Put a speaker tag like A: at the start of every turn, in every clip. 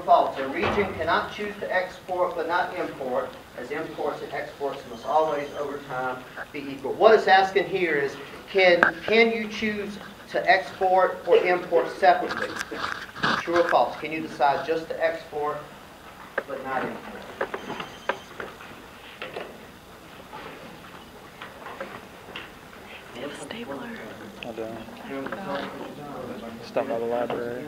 A: false? A region cannot choose to export but not import, as imports and exports must always over time be equal. What it's asking here is, can you choose to export or import separately? True or false? Can you decide just to export but not import?
B: Stapler.
C: I don't. Stop by the library.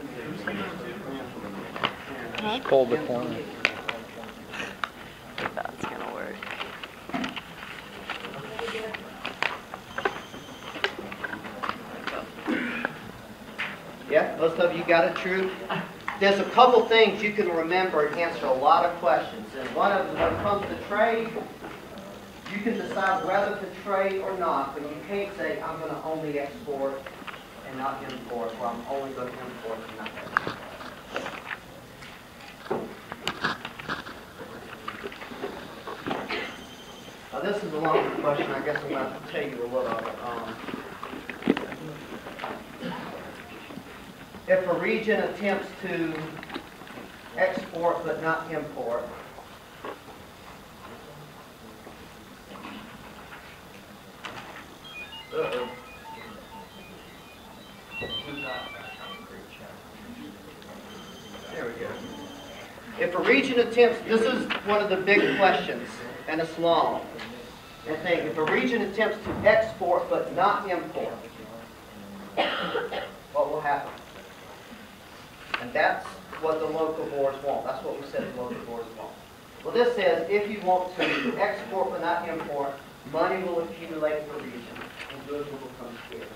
C: Just pulled the corner.
B: That's gonna work.
A: Yeah, most of you got it true. There's a couple things you can remember and answer a lot of questions. And one of them, when it comes to trade, you can decide whether to trade or not, but you can't say, I'm going to only export and not import, or I'm only going to import and not export. Now this is a longer question. I guess I'm going to tell you a little of it. If a region attempts to export but not import, there we go. If a region attempts, this is one of the big questions, and it's long. And think, if a region attempts to export but not import, what will happen? And that's what the local boards want. That's what we said the local boards want. Well, this says if you want to export but not import, money will accumulate in the region and goods will become scarce.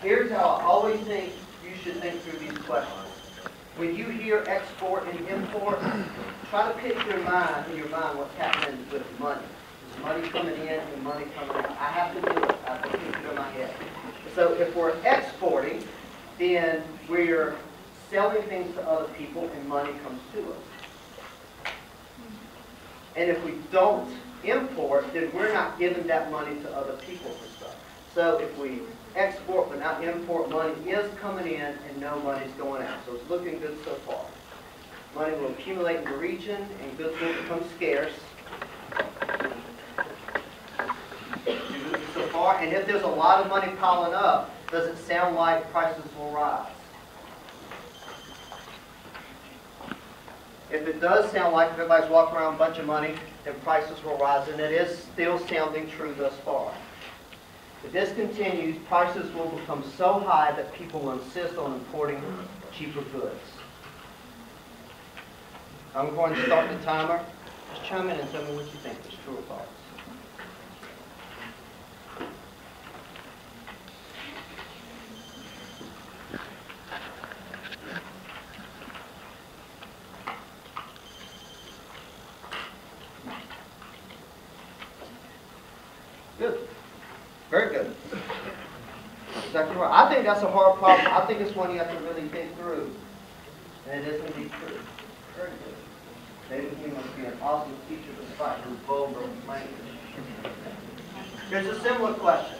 A: Here's how I always think you should think through these questions. When you hear export and import, try to picture in your mind what's happening with money. There's money coming in and money coming out. I have to do it. I have to picture it in my head. So if we're exporting, then we're selling things to other people and money comes to us. And if we don't import, then we're not giving that money to other people for stuff. So if we export but not import, money is coming in and no money's going out. So it's looking good so far. Money will accumulate in the region and goods will become scarce. So far, and if there's a lot of money piling up, does it sound like prices will rise? If it does sound like everybody's walking around with a bunch of money, then prices will rise, and it is still sounding true thus far. If this continues, prices will become so high that people will insist on importing cheaper goods. I'm going to start the timer. Just chime in and tell me what you think. It's true or false. Good. Very good. Exactly right. I think that's a hard problem. I think it's one you have to really think through. And it is indeed true. Very good. David, you must be an awesome teacher despite his vulgar language. Here's a similar question.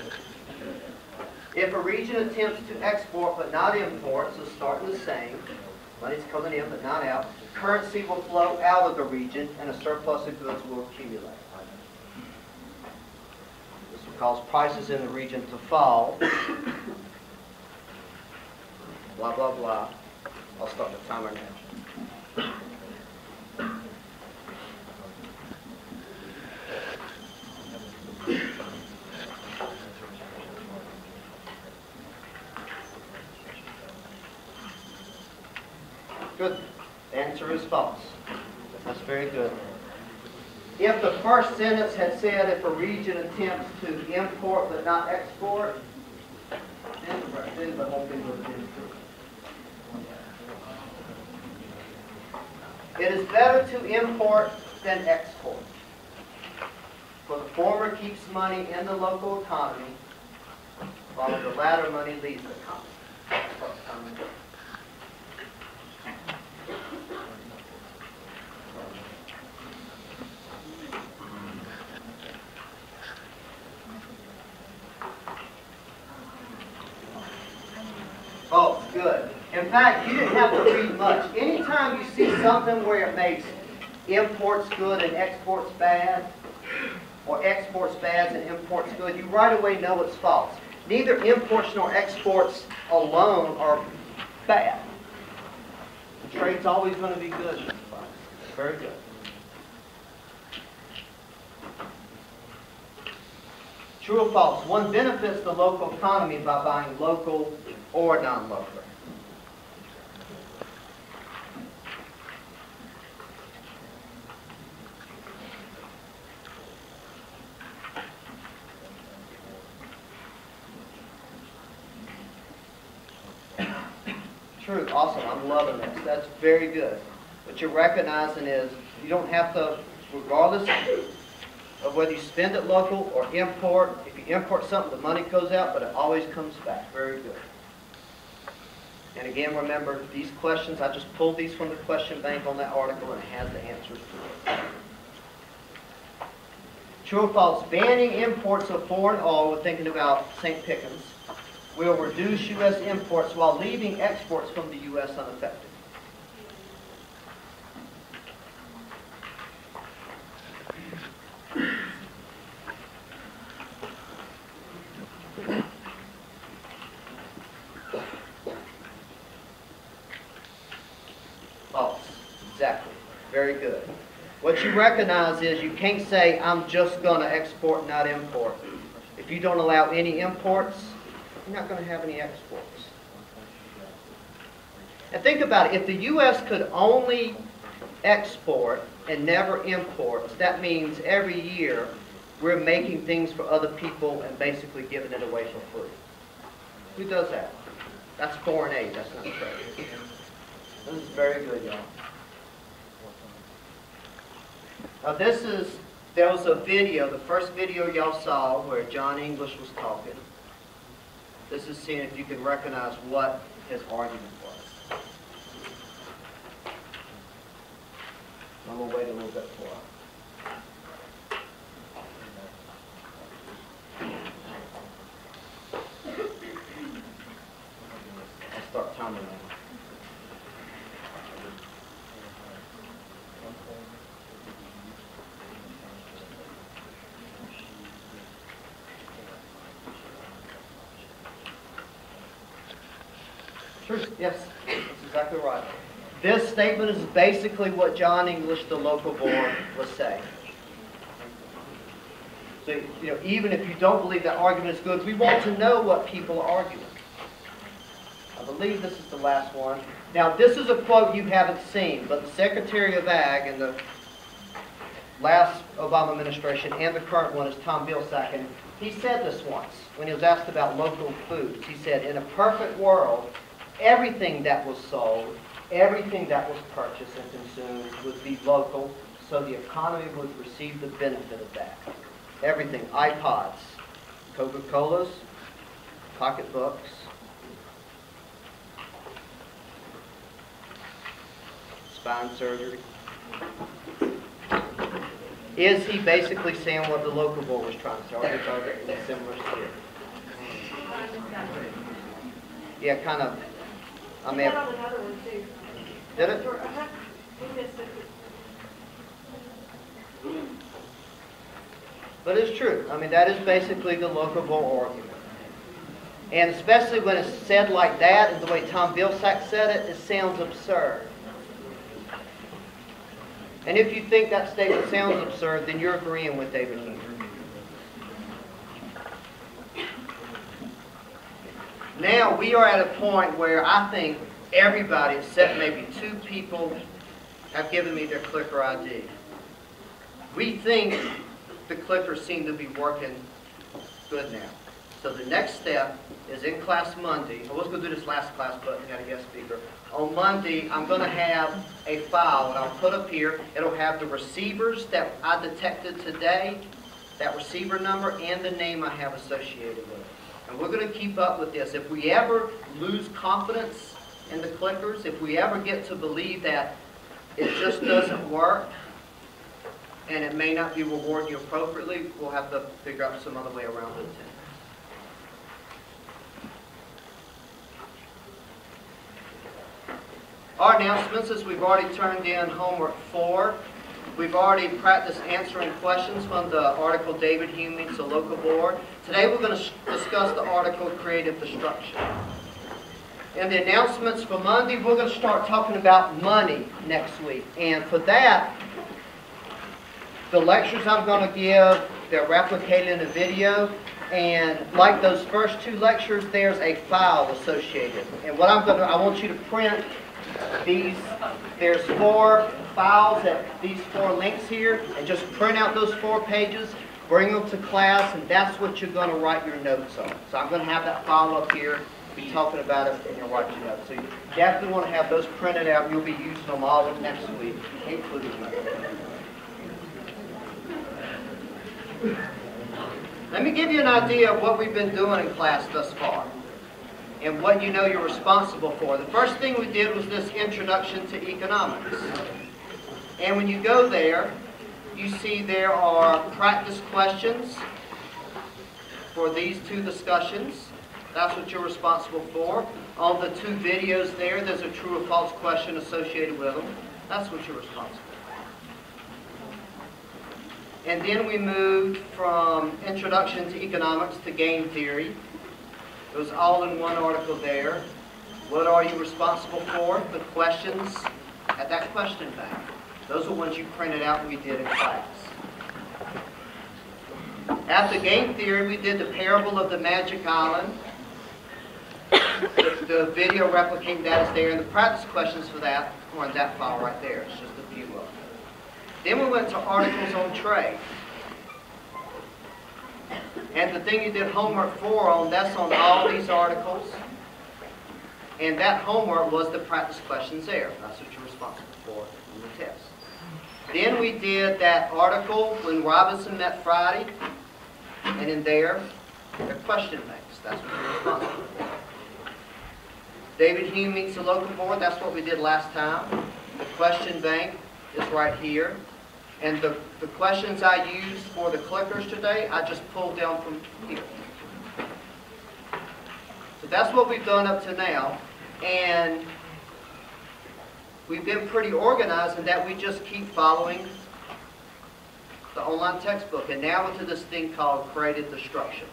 A: If a region attempts to export but not import, so starting the same, money's coming in but not out, currency will flow out of the region and a surplus of goods will accumulate. This will cause prices in the region to fall. Blah, blah, blah. I'll start the timer now. Good. The answer is false. That's very good. If the first sentence had said if a region attempts to import but not export, then the whole thing would have been true. It is better to import than export. For the former keeps money in the local economy, while the latter money leaves the economy. Oh, good. In fact, you didn't have to read much. Anytime you see something where it makes imports good and exports bad, or exports bad and imports good, you right away know it's false. Neither imports nor exports alone are bad. The trade's always going to be good. Very good. True or false? One benefits the local economy by buying local or non-local. True. Awesome. I'm loving this. That's very good. What you're recognizing is you don't have to, regardless of whether you spend it local or import, if you import something, the money goes out, but it always comes back. Very good. And again, remember, these questions, I just pulled these from the question bank on that article, and it has the answers to it. True or false? Banning imports of foreign oil, we're thinking about St. Pickens, will reduce U.S. imports while leaving exports from the U.S. unaffected. False. Exactly. Very good. What you recognize is you can't say, I'm just going to export, not import. If you don't allow any imports, you're not going to have any exports. And think about it. If the U.S. could only export and never import, that means every year we're making things for other people and basically giving it away for free. Who does that? That's foreign aid. That's not trade. This is very good, y'all. Now there was a video, the first video y'all saw where John English was talking. This is seeing if you can recognize what his argument was. I'm going to wait a little bit for it. I'll start timing now. Sure. Yes, that's exactly right. This statement is basically what John English, the local board, was saying. So, even if you don't believe that argument is good, we want to know what people are arguing. I believe this is the last one. Now, this is a quote you haven't seen, but the Secretary of Ag in the last Obama administration and the current one is Tom Vilsack, and he said this once when he was asked about local foods. He said, in a perfect world, everything that was sold, everything that was purchased and consumed would be local, so the economy would receive the benefit of that. Everything, iPods, Coca-Colas, pocketbooks, spine surgery. Is he basically saying what the local board was trying to say? Or is it similar here? Yeah, kind of. I mean, did it? But it's true. I mean, that is basically the local board argument. And especially when it's said like that, and the way Tom Vilsack said it, it sounds absurd. And if you think that statement sounds absurd, then you're agreeing with David Hume. Now we are at a point where I think everybody, except maybe 2 people, have given me their clicker ID. We think the clickers seem to be working good now. So the next step is in class Monday. I was going to do this last class, but we got a guest speaker. On Monday, I'm going to have a file that I'll put up here. It'll have the receivers that I detected today, that receiver number, and the name I have associated with it. And we're going to keep up with this. If we ever lose confidence in the clickers, if we ever get to believe that it just doesn't work, and it may not be rewarding you appropriately, we'll have to figure out some other way around it. Our announcements is we've already turned in homework 4. We've already practiced answering questions from the article David Hume Meets a Local Board. Today we're going to discuss the article Creative Destruction. In the announcements for Monday, we're going to start talking about money next week. And for that, the lectures I'm going to give, they're replicated in a video. And like those first 2 lectures, there's a file associated. And what I want you to print these. There's 4 files at these 4 links here, and just print out those 4 pages, bring them to class, and that's what you're going to write your notes on. So I'm going to have that file up here, be talking about it, and you'll write your notes. So you definitely want to have those printed out. You'll be using them all of next week, including Monday. Let me give you an idea of what we've been doing in class thus far and what you know you're responsible for. The first thing we did was this introduction to economics. And when you go there, you see there are practice questions for these 2 discussions. That's what you're responsible for. On the 2 videos there's a true or false question associated with them. That's what you're responsible for. And then we moved from Introduction to Economics to Game Theory. It was all in one article there. What are you responsible for? The questions at that question bank. Those are ones you printed out and we did in class. After Game Theory, we did the Parable of the Magic Island. The video replicating that is there, and the practice questions for that are in that file right there. It's just a few of them. Then we went to Articles on Trade. And the thing you did homework 4 on, that's on all these articles. And that homework was the practice questions there. That's what you're responsible for in the test. Then we did that article, When Robinson Met Friday. And in there, the question banks. That's what you're responsible for. David Hume Meets a Local Board. That's what we did last time. The question bank is right here. And the questions I used for the clickers today, I just pulled down from here. So that's what we've done up to now. And we've been pretty organized in that we just keep following the online textbook. And now into this thing called Creative Destruction.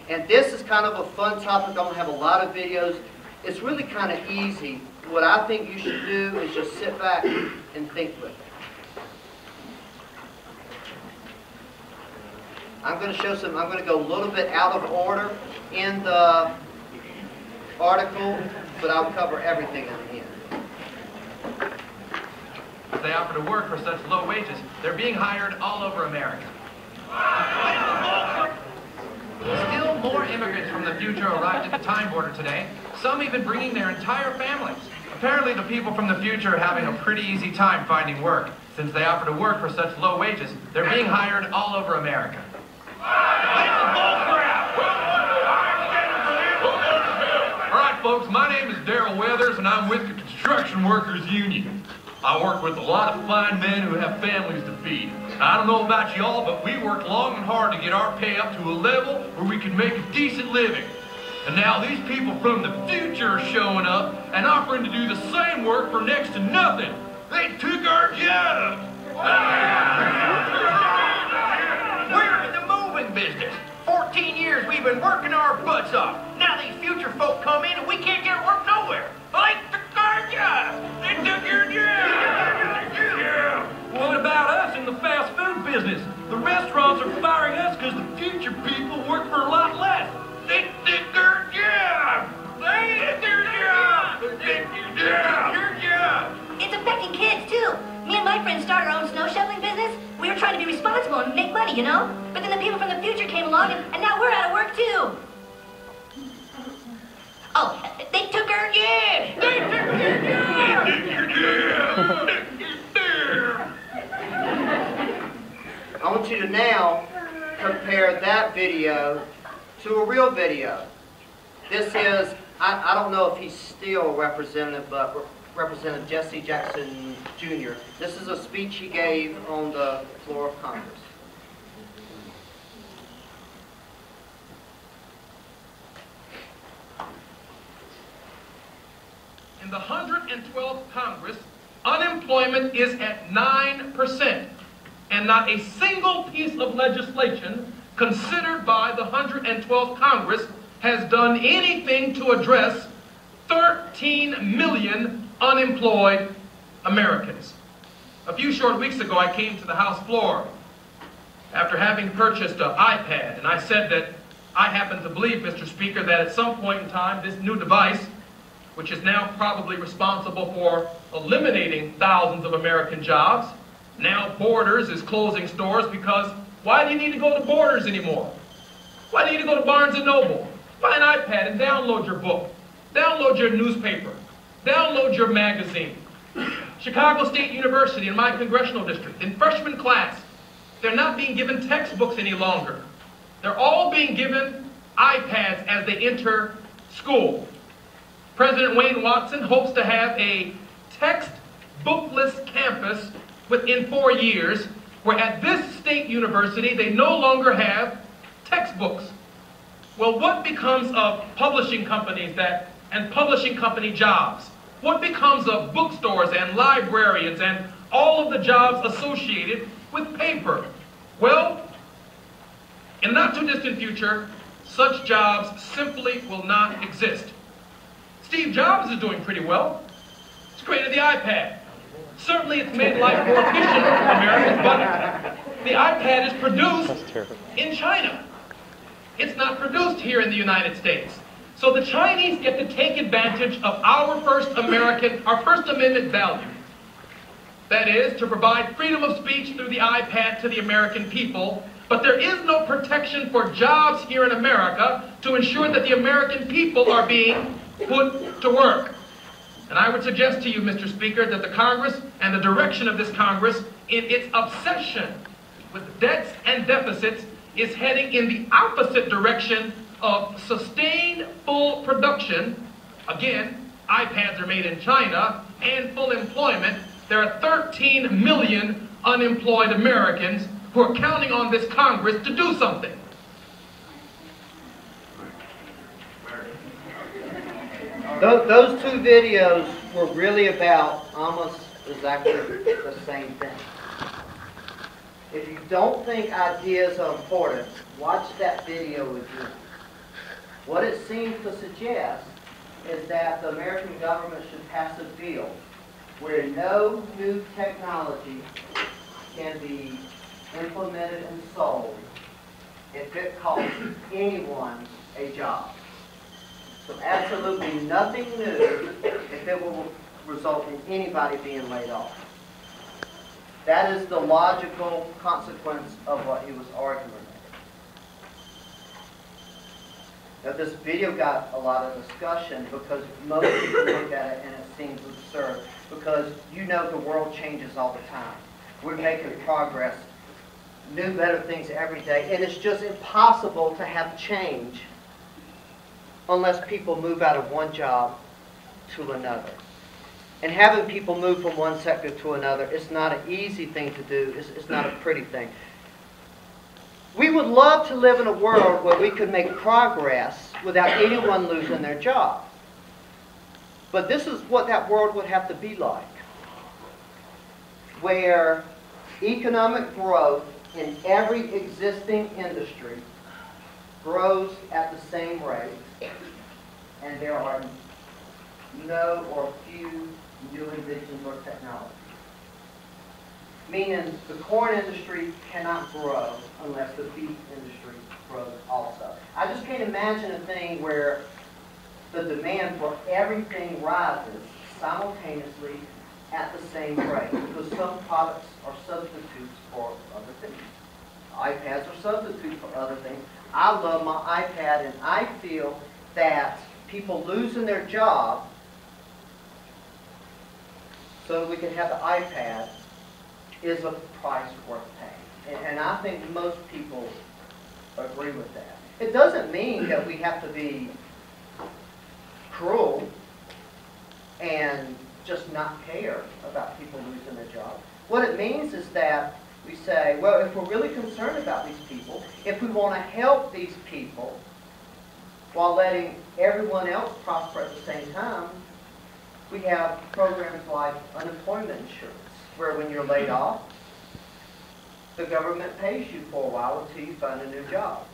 A: And this is kind of a fun topic. I'm going to have a lot of videos. It's really kind of easy. What I think you should do is just sit back and think with it. I'm going to go a little bit out of order in the article, but I'll cover everything in the end.
B: They offer to work for such low wages, they're being hired all over America. Still more immigrants from the future arrived at the time border today, some even bringing their entire families. Apparently the people from the future are having a pretty easy time finding work. Since they offer to work for such low wages, they're being hired all over America. Alright folks, my name is Darrell Weathers and I'm with the Construction Workers Union. I work with a lot of fine men who have families to feed. I don't know about y'all, but we work long and hard to get our pay up to a level where we can make a decent living. And now these people from the future are showing up and offering to do the same work for next to nothing. They took our jobs. We're in the moving business. 14 years we've been working our butts off. Now these future folk come in and we can't get work nowhere. They took our jobs. They took your jobs. Yeah. What about us in the fast food business? The restaurants are firing us because the future people work for a lot less. They took our jobs. They took your jobs. They took your jobs.
D: It's affecting kids, too. Me and my friends started our own snow shoveling business. We were trying to be responsible and make money, you know? But then the people from the future came along, and now we're out of work, too. Oh, they took our jobs. They took your jobs. They took your jobs.
A: I want you to now compare that video to a real video. This is, I don't know if he's still representative, but Representative Jesse Jackson Jr. This is a speech he gave on the floor of Congress.
B: In the 100
E: 112th Congress, unemployment is at 9%, and not a single piece of legislation considered by the 112th Congress has done anything to address 13 million unemployed Americans. A few short weeks ago, I came to the House floor after having purchased an iPad, and I said that I happen to believe, Mr. Speaker, that at some point in time, this new device, which is now probably responsible for eliminating thousands of American jobs, now Borders is closing stores because why do you need to go to Borders anymore? Why do you need to go to Barnes & Noble? Buy an iPad and download your book. Download your newspaper. Download your magazine. Chicago State University in my congressional district, in freshman class, they're not being given textbooks any longer. They're all being given iPads as they enter school. President Wayne Watson hopes to have a textbookless campus within 4 years, where at this state university they no longer have textbooks. Well, what becomes of publishing companies and publishing company jobs? What becomes of bookstores and librarians and all of the jobs associated with paper? Well, in the not too distant future, such jobs simply will not exist. Steve Jobs is doing pretty well. He's created the iPad. Certainly it's made life more efficient for Americans, but the iPad is produced in China. It's not produced here in the United States. So the Chinese get to take advantage of our First Amendment value. That is, to provide freedom of speech through the iPad to the American people, but there is no protection for jobs here in America to ensure that the American people are being put to work. And I would suggest to you, Mr. Speaker, that the Congress and the direction of this Congress in its obsession with debts and deficits is heading in the opposite direction of sustained full production. Again, iPads are made in China, and full employment. There are 13 million unemployed Americans who are counting on this Congress to do something.
A: Those two videos were really about almost exactly the same thing. If you don't think ideas are important, watch that video again. What it seems to suggest is that the American government should pass a bill where no new technology can be implemented and sold if it costs anyone a job. So absolutely nothing new if it will result in anybody being laid off. That is the logical consequence of what he was arguing. Now, this video got a lot of discussion because most people look at it and it seems absurd, because you know the world changes all the time. We're making progress, new, better things every day, and it's just impossible to have change unless people move out of one job to another. And having people move from one sector to another is not an easy thing to do. It's not a pretty thing. We would love to live in a world where we could make progress without anyone losing their job. But this is what that world would have to be like, where economic growth in every existing industry grows at the same rate, and there are no or few new inventions or technologies. Meaning the corn industry cannot grow unless the beef industry grows also. I just can't imagine a thing where the demand for everything rises simultaneously at the same rate, because some products are substitutes for other things. iPads are substitutes for other things. I love my iPad, and I feel that people losing their job so we can have the iPad is a price worth paying. And I think most people agree with that. It doesn't mean that we have to be cruel and just not care about people losing their job. What it means is that we say, well, if we're really concerned about these people, if we want to help these people while letting everyone else prosper at the same time, We have programs like unemployment insurance, where when you're laid off, the government pays you for a while until you find a new job.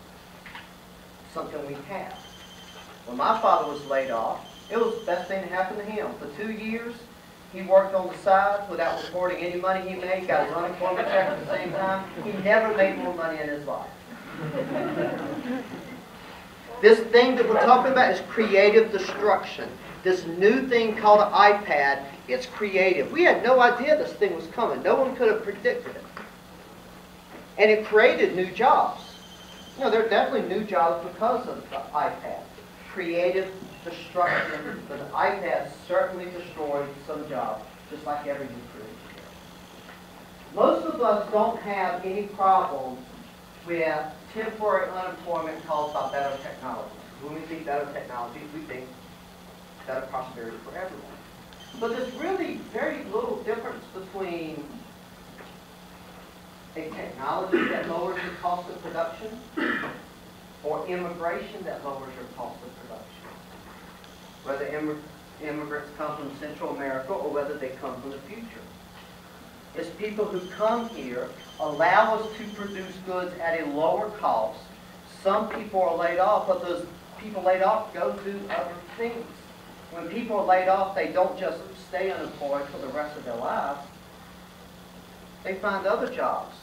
A: Something we have. When my father was laid off, it was the best thing to happen to him. For 2 years, he worked on the side without reporting any money he made, got his unemployment check at the same time. He never made more money in his life. This thing that we're talking about is creative destruction. This new thing called an iPad, it's creative. We had no idea this thing was coming. No one could have predicted it. And it created new jobs. You know, there are definitely new jobs because of the iPad. Creative destruction, but the iPad certainly destroyed some jobs, just like every new creative job. Most of us don't have any problem with temporary unemployment caused by better technology. When we think better technology, we think better prosperity for everyone. But there's really very little difference between a technology that lowers your cost of production or immigration that lowers your cost of production. Whether immigrants come from Central America or whether they come from the future. It's people who come here, allow us to produce goods at a lower cost. Some people are laid off, but those people laid off go do other things. When people are laid off, they don't just stay unemployed for the rest of their lives. They find other jobs.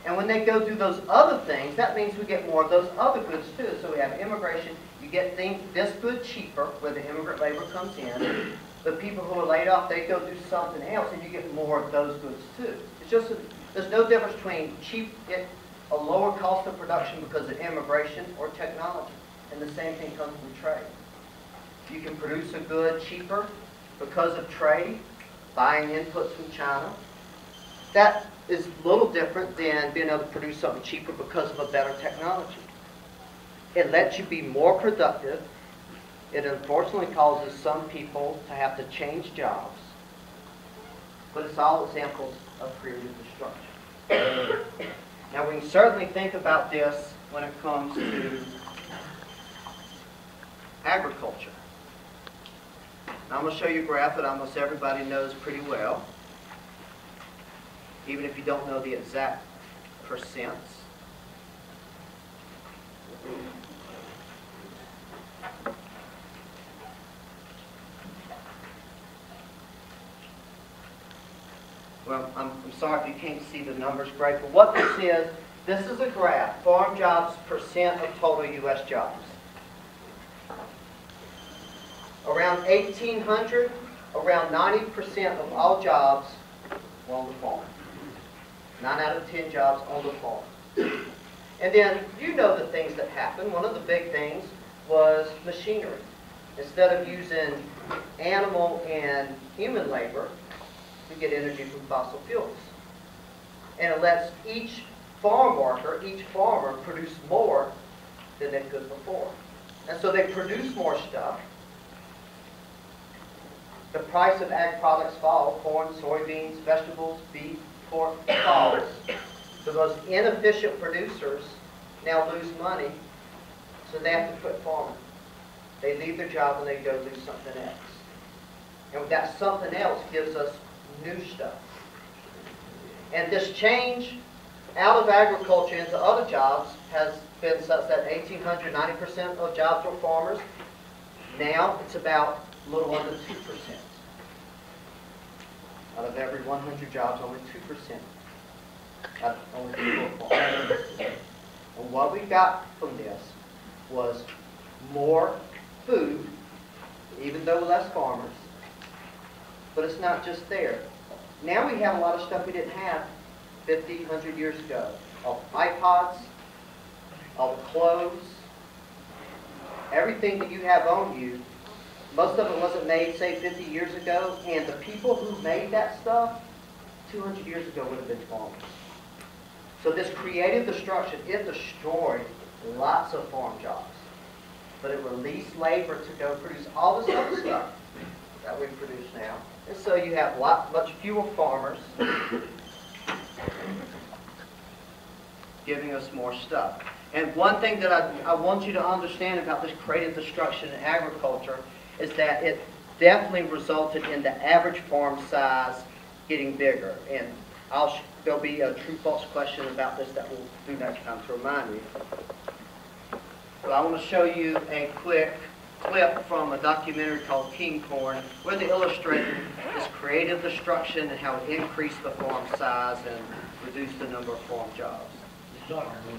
A: And when they go do those other things, that means we get more of those other goods too. So we have immigration. You get this good cheaper where the immigrant labor comes in. The people who are laid off, they go do something else, and you get more of those goods too. It's just there's no difference between a lower cost of production because of immigration or technology. And the same thing comes from trade. You can produce a good cheaper because of trade, buying inputs from China. That is a little different than being able to produce something cheaper because of a better technology. It lets you be more productive. It unfortunately causes some people to have to change jobs. But it's all examples of creative destruction. Now we can certainly think about this when it comes to agriculture. Now I'm going to show you a graph that almost everybody knows pretty well, even if you don't know the exact percents. Well, I'm sorry if you can't see the numbers great, but what this is a graph, farm jobs percent of total U.S. jobs. Around 1800, around 90% of all jobs were on the farm. 9 out of 10 jobs on the farm. And then, you know the things that happened. One of the big things was machinery. Instead of using animal and human labor, we get energy from fossil fuels. And it lets each farm worker, each farmer, produce more than they could before. And so they produce more stuff. The price of ag products fall. Corn, soybeans, vegetables, beef, pork falls. The most inefficient producers now lose money, so they have to quit farming. They leave their job and they go do something else. And that something else gives us new stuff. And this change out of agriculture into other jobs has been such that 1800, 90% of jobs were farmers. Now it's about a little under 2%. Out of every 100 jobs, only 2%. Only people are farmers. And what we got from this was more food, even though less farmers. But it's not just there. Now we have a lot of stuff we didn't have 50, 100 years ago. All the iPods, all the clothes, everything that you have on you, most of it wasn't made, say, 50 years ago, and the people who made that stuff 200 years ago would have been farmers. So this creative destruction, it destroyed lots of farm jobs. But it released labor to go produce all this other stuff that we produce now. And so you have much fewer farmers giving us more stuff. And one thing that I want you to understand about this creative destruction in agriculture is that it definitely resulted in the average farm size getting bigger. And there'll be a true-false question about this that we'll do next time to remind you. So I want to show you a quick clip from a documentary called King Corn, where they illustrated this creative destruction and how it increased the farm size and reduced the number of farm jobs.
F: Dr. Miller,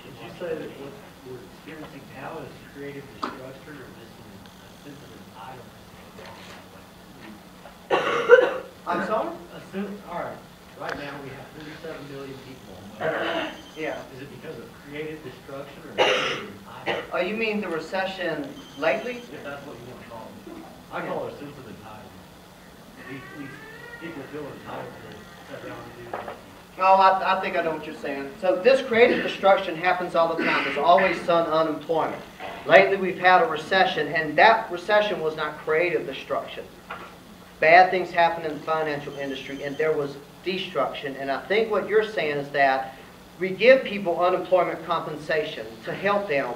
F: did you say that what we're experiencing now is creative destruction, or this is a sensitive item?
A: I'm sorry?
F: All right. Right now we have 47 million people.
A: Yeah.
F: Is it because of creative destruction or sensitive item?
A: Oh, you mean the recession lately?
F: If that's what you want to call it. I call it a sensitive item. These people feel entitled to sit down and do that.
A: Oh, I think I know what you're saying. So this creative destruction happens all the time. There's always some unemployment. Lately we've had a recession, and that recession was not creative destruction. Bad things happened in the financial industry, and there was destruction. And I think what you're saying is that we give people unemployment compensation to help them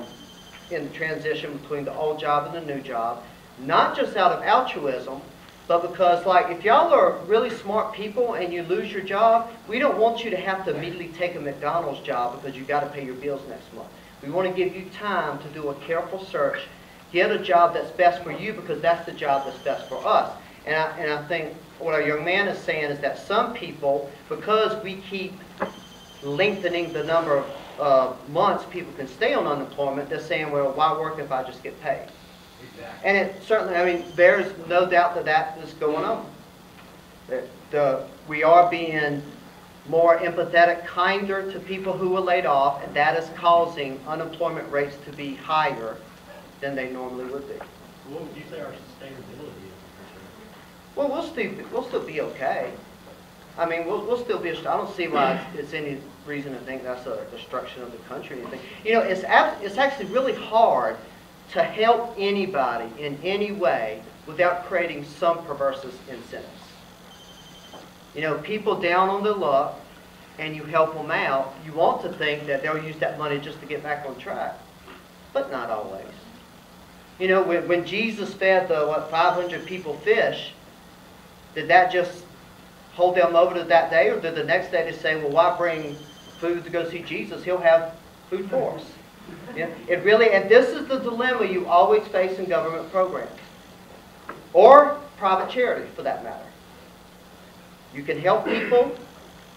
A: in the transition between the old job and the new job, not just out of altruism, but because, like, if y'all are really smart people and you lose your job, we don't want you to have to immediately take a McDonald's job because you've got to pay your bills next month. We want to give you time to do a careful search, get a job that's best for you because that's the job that's best for us. And I think what our young man is saying is that some people, because we keep lengthening the number of months people can stay on unemployment, they're saying, well, why work if I just get paid?
F: Exactly.
A: And it certainly, I mean, there's no doubt that that is going on. We are being more empathetic, kinder to people who were laid off, and that is causing unemployment rates to be higher than they normally would be.
F: What would you say our sustainability is?
A: Well, we'll still be okay. I mean, we'll still be. I don't see why it's any reason to think that's a destruction of the country or anything. You know, it's actually really hard to help anybody in any way without creating some perverse incentives. You know, people down on their luck, and you help them out, you want to think that they'll use that money just to get back on track, but not always. You know, when Jesus fed the 500 people fish, did that just hold them over to that day, or did the next day they say, well, why bring food to go see Jesus? He'll have food for us. Yeah, it really, and this is the dilemma you always face in government programs, or private charity for that matter. You can help people,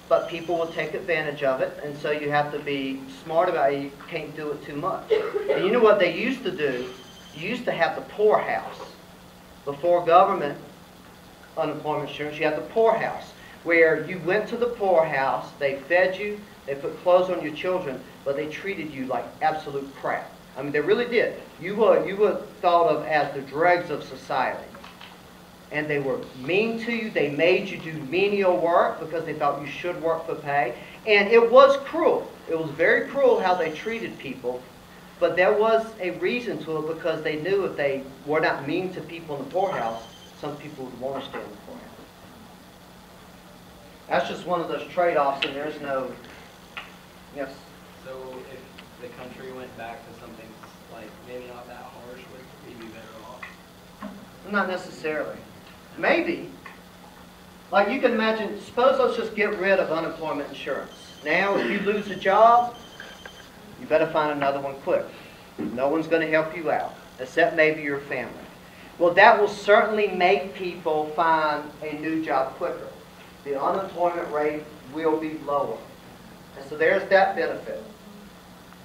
A: but people will take advantage of it, and so you have to be smart about it. You can't do it too much. And you know what they used to do? You used to have the poorhouse. Before government unemployment insurance, you had the poorhouse, where you went to the poorhouse, they fed you, they put clothes on your children, but they treated you like absolute crap. I mean, they really did. You were thought of as the dregs of society. And they were mean to you. They made you do menial work because they thought you should work for pay. And it was cruel. It was very cruel how they treated people. But there was a reason to it, because they knew if they were not mean to people in the poorhouse, some people would want to stay in the poorhouse. That's just one of those trade-offs, and there's no... Yes?
G: So if the country went back to something like maybe not that harsh, would we be better off?
A: Not necessarily. Maybe. Like, you can imagine, suppose let's just get rid of unemployment insurance. Now, if you lose a job, you better find another one quick. No one's going to help you out, except maybe your family. Well, that will certainly make people find a new job quicker. The unemployment rate will be lower. And so there's that benefit.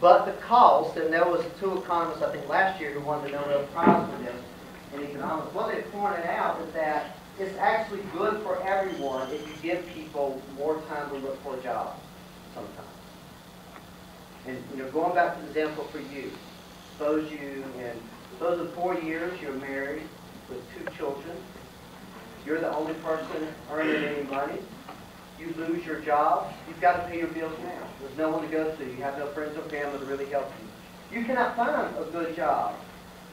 A: But the cost, and there was two economists, I think, last year who won the Nobel Prize for this in economics. What they pointed out is that it's actually good for everyone if you give people more time to look for a job sometimes. And, you know, going back to the example for you, suppose in 4 years you're married with 2 children. You're the only person earning any money. You lose your job, you've got to pay your bills now. There's no one to go to. You have no friends or family to really help you. You cannot find a good job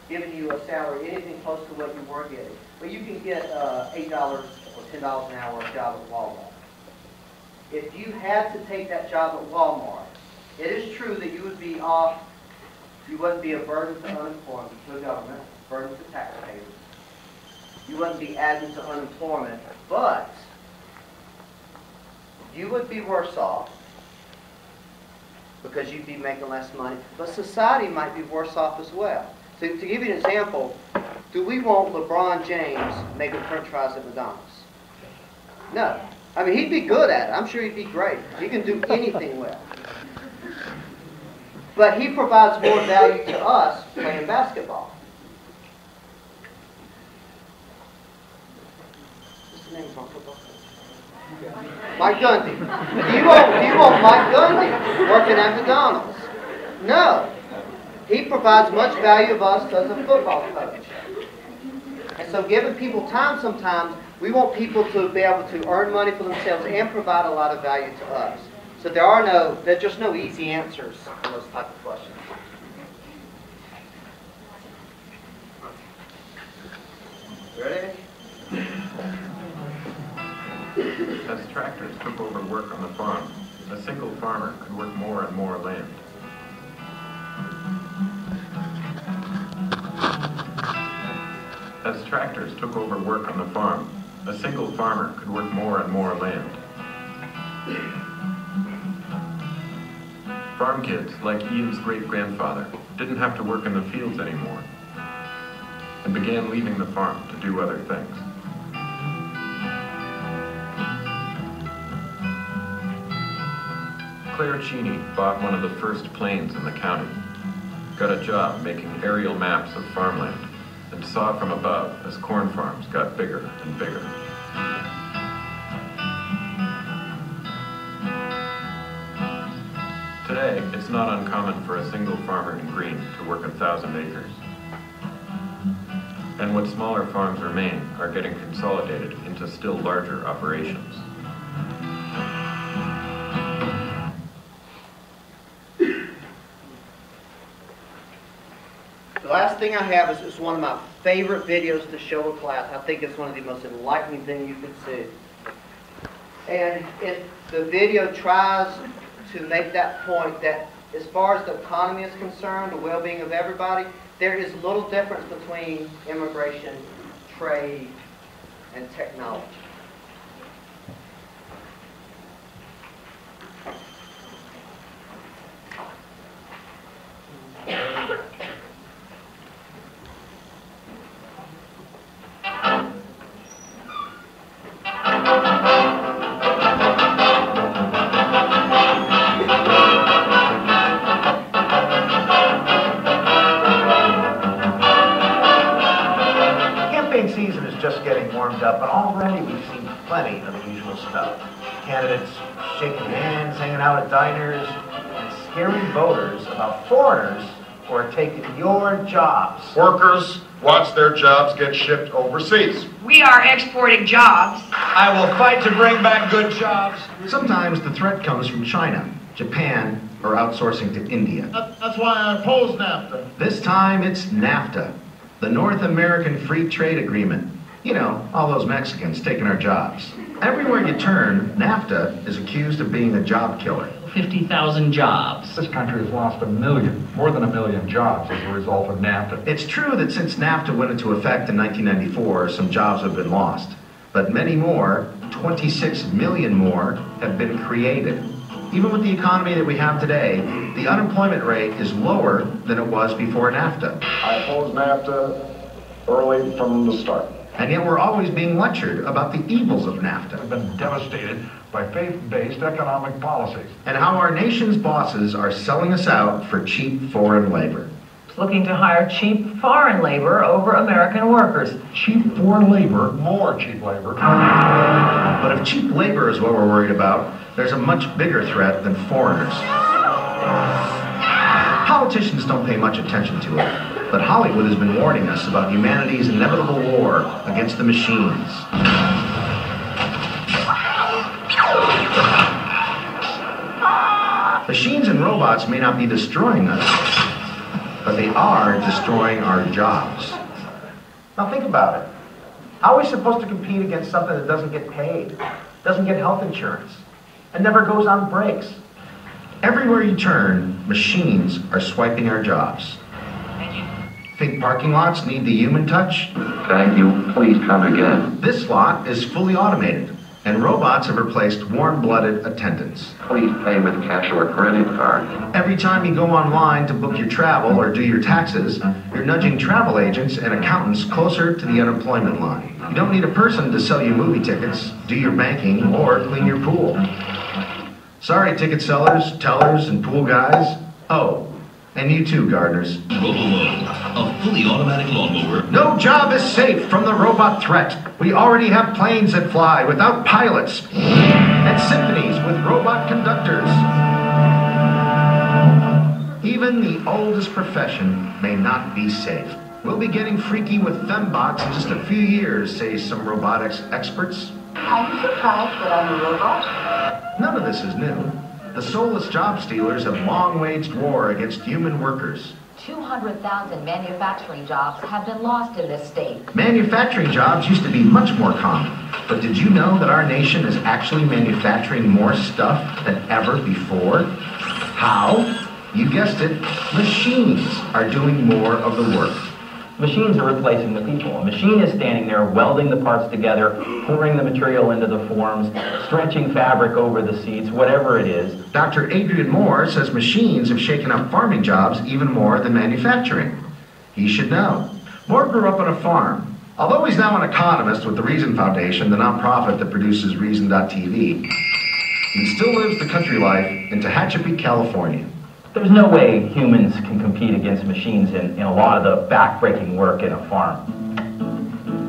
A: giving you a salary anything close to what you were getting. But you can get $8 or $10 an hour job at Walmart. If you had to take that job at Walmart, it is true that you would be off, you wouldn't be a burden to unemployment, to the government, a burden to taxpayers. You wouldn't be adding to unemployment, but you would be worse off because you'd be making less money, but society might be worse off as well. So to give you an example, do we want LeBron James making french fries at McDonald's? No. I mean, he'd be good at it. I'm sure he'd be great. He can do anything well. But he provides more value to us playing basketball. What's the name of our football coach? Mike Gundy. Do you want Mike Gundy working at McDonald's? No. He provides much value of us as a football coach. And so giving people time sometimes, we want people to be able to earn money for themselves and provide a lot of value to us. So there's just no easy answers to those type of questions. Ready?
H: As tractors took over work on the farm, a single farmer could work more and more land. As tractors took over work on the farm, a single farmer could work more and more land. Farm kids, like Ian's great-grandfather, didn't have to work in the fields anymore and began leaving the farm to do other things. Claire Cheney bought one of the first planes in the county, got a job making aerial maps of farmland, and saw from above as corn farms got bigger and bigger. Today, it's not uncommon for a single farmer in Greene to work 1,000 acres. And what smaller farms remain are getting consolidated into still larger operations.
A: The last thing I have is one of my favorite videos to show a class. I think it's one of the most enlightening things you can see. And the video tries to make that point that as far as the economy is concerned, the well-being of everybody, there is little difference between immigration, trade, and technology.
I: Season is just getting warmed up, but already we've seen plenty of the usual stuff. Candidates shaking hands, hanging out at diners, and scaring voters about foreigners who are taking your jobs.
J: Workers watch their jobs get shipped overseas.
K: We are exporting jobs.
I: I will fight to bring back good jobs. Sometimes the threat comes from China, Japan, or outsourcing to India.
J: That's why I oppose NAFTA.
I: This time it's NAFTA. The North American Free Trade Agreement. You know, all those Mexicans taking our jobs. Everywhere you turn, NAFTA is accused of being a job killer.
K: 50,000 jobs.
L: This country has lost more than a million jobs as a result of NAFTA.
I: It's true that since NAFTA went into effect in 1994, some jobs have been lost. But many more, 26 million more, have been created. Even with the economy that we have today, the unemployment rate is lower than it was before NAFTA.
J: I oppose NAFTA early from the start.
I: And yet we're always being lectured about the evils of NAFTA.
L: We've been devastated by faith-based economic policies.
I: And how our nation's bosses are selling us out for cheap foreign labor.
K: Looking to hire cheap foreign labor over American workers.
L: Cheap foreign labor, more cheap labor.
I: But if cheap labor is what we're worried about, there's a much bigger threat than foreigners. Politicians don't pay much attention to it, but Hollywood has been warning us about humanity's inevitable war against the machines. Machines and robots may not be destroying us, but they are destroying our jobs. Now think about it. How are we supposed to compete against something that doesn't get paid, doesn't get health insurance, and never goes on breaks? Everywhere you turn, machines are swiping our jobs. Think parking lots need the human touch?
H: Thank you. Please come again.
I: This lot is fully automated, and robots have replaced warm-blooded attendants.
H: Please pay with cash or credit card.
I: Every time you go online to book your travel or do your taxes, you're nudging travel agents and accountants closer to the unemployment line. You don't need a person to sell you movie tickets, do your banking, or clean your pool. Sorry, ticket sellers, tellers, and pool guys. Oh, and you too, gardeners.
M: RoboMow, a fully automatic lawnmower.
I: No job is safe from the robot threat. We already have planes that fly without pilots, and symphonies with robot conductors. Even the oldest profession may not be safe. We'll be getting freaky with fembots in just a few years, say some robotics experts.
K: Are you surprised that I'm a robot?
I: None of this is new. The soulless job stealers have long waged war against human workers.
K: 200,000 manufacturing jobs have been lost in this state.
I: Manufacturing jobs used to be much more common. But did you know that our nation is actually manufacturing more stuff than ever before? How? You guessed it, machines are doing more of the work.
N: Machines are replacing the people. A machine is standing there welding the parts together, pouring the material into the forms, stretching fabric over the seats, whatever it is.
I: Dr. Adrian Moore says machines have shaken up farming jobs even more than manufacturing. He should know. Moore grew up on a farm. Although he's now an economist with the Reason Foundation, the nonprofit that produces Reason.tv, he still lives the country life in Tehachapi, California.
N: There's no way humans can compete against machines in a lot of the back-breaking work in a farm.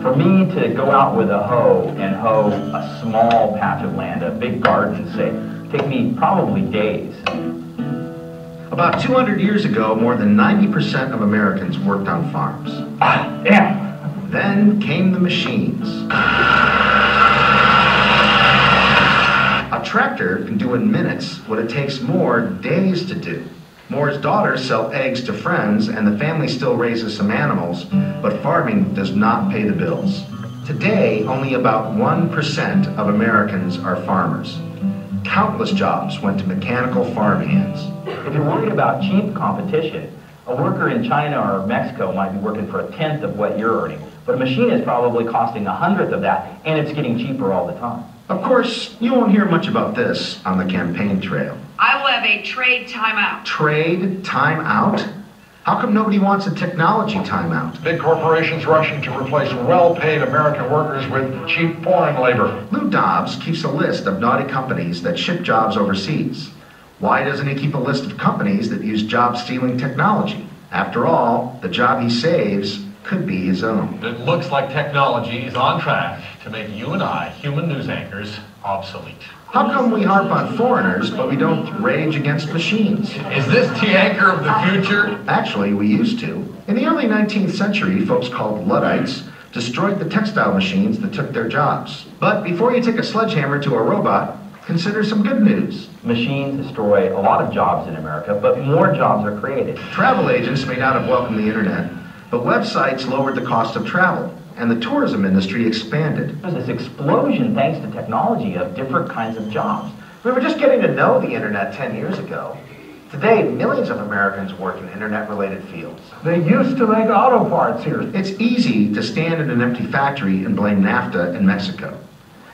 N: For me to go out with a hoe and hoe a small patch of land, a big garden, say, take me probably days.
I: About 200 years ago, more than 90% of Americans worked on farms.
N: Damn!
I: Then came the machines. A tractor can do in minutes what it takes Moore days to do. Moore's daughters sell eggs to friends, and the family still raises some animals, but farming does not pay the bills. Today, only about 1% of Americans are farmers. Countless jobs went to mechanical farm hands.
N: If you're worried about cheap competition, a worker in China or Mexico might be working for 1/10 of what you're earning, but a machine is probably costing 1/100 of that, and it's getting cheaper all the time.
I: Of course, you won't hear much about this on the campaign trail.
O: I will have a trade timeout.
I: Trade timeout? How come nobody wants a technology timeout?
L: Big corporations rushing to replace well-paid American workers with cheap foreign labor.
I: Lou Dobbs keeps a list of naughty companies that ship jobs overseas. Why doesn't he keep a list of companies that use job-stealing technology? After all, the job he saves could be his own.
L: It looks like technology is on track to make you and I, human news anchors, obsolete.
I: How come we harp on foreigners, but we don't rage against machines?
L: Is this the anchor of the future?
I: Actually, we used to. In the early 19th century, folks called Luddites destroyed the textile machines that took their jobs. But before you take a sledgehammer to a robot, consider some good news.
N: Machines destroy a lot of jobs in America, but more jobs are created.
I: Travel agents may not have welcomed the internet, but websites lowered the cost of travel, and the tourism industry expanded.
N: There's this explosion, thanks to technology, of different kinds of jobs.
I: We were just getting to know the internet 10 years ago. Today, millions of Americans work in internet-related fields.
L: They used to make auto parts here.
I: It's easy to stand in an empty factory and blame NAFTA in Mexico.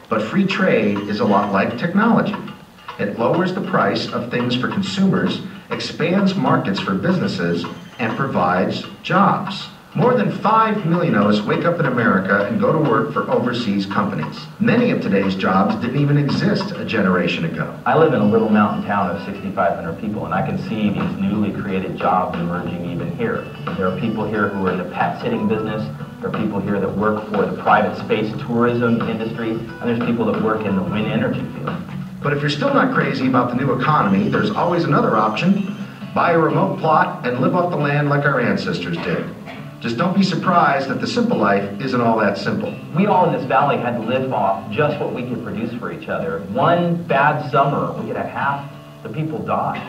I: But free trade is a lot like technology. It lowers the price of things for consumers, expands markets for businesses, and provides jobs. More than 5 million of us wake up in America and go to work for overseas companies. Many of today's jobs didn't even exist a generation ago.
N: I live in a little mountain town of 6,500 people, and I can see these newly created jobs emerging even here. There are people here who are in the pet sitting business. There are people here that work for the private space tourism industry, and there's people that work in the wind energy field.
I: But if you're still not crazy about the new economy, there's always another option. Buy a remote plot and live off the land like our ancestors did. Just don't be surprised that the simple life isn't all that simple.
N: We all in this valley had to live off just what we could produce for each other. One bad summer, we could have half the people die.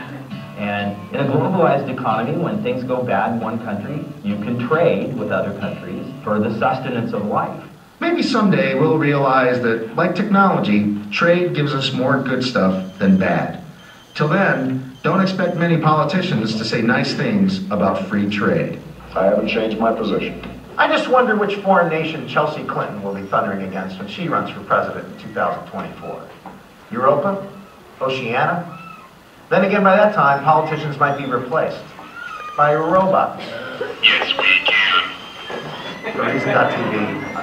N: And in a globalized economy, when things go bad in one country, you can trade with other countries for the sustenance of life.
I: Maybe someday we'll realize that, like technology, trade gives us more good stuff than bad. Till then, don't expect many politicians to say nice things about free trade.
J: I haven't changed my position.
I: I just wonder which foreign nation Chelsea Clinton will be thundering against when she runs for president in 2024. Europa? Oceania? Then again, by that time, politicians might be replaced by a robot.
M: Yes, we can.
I: For Reason.tv.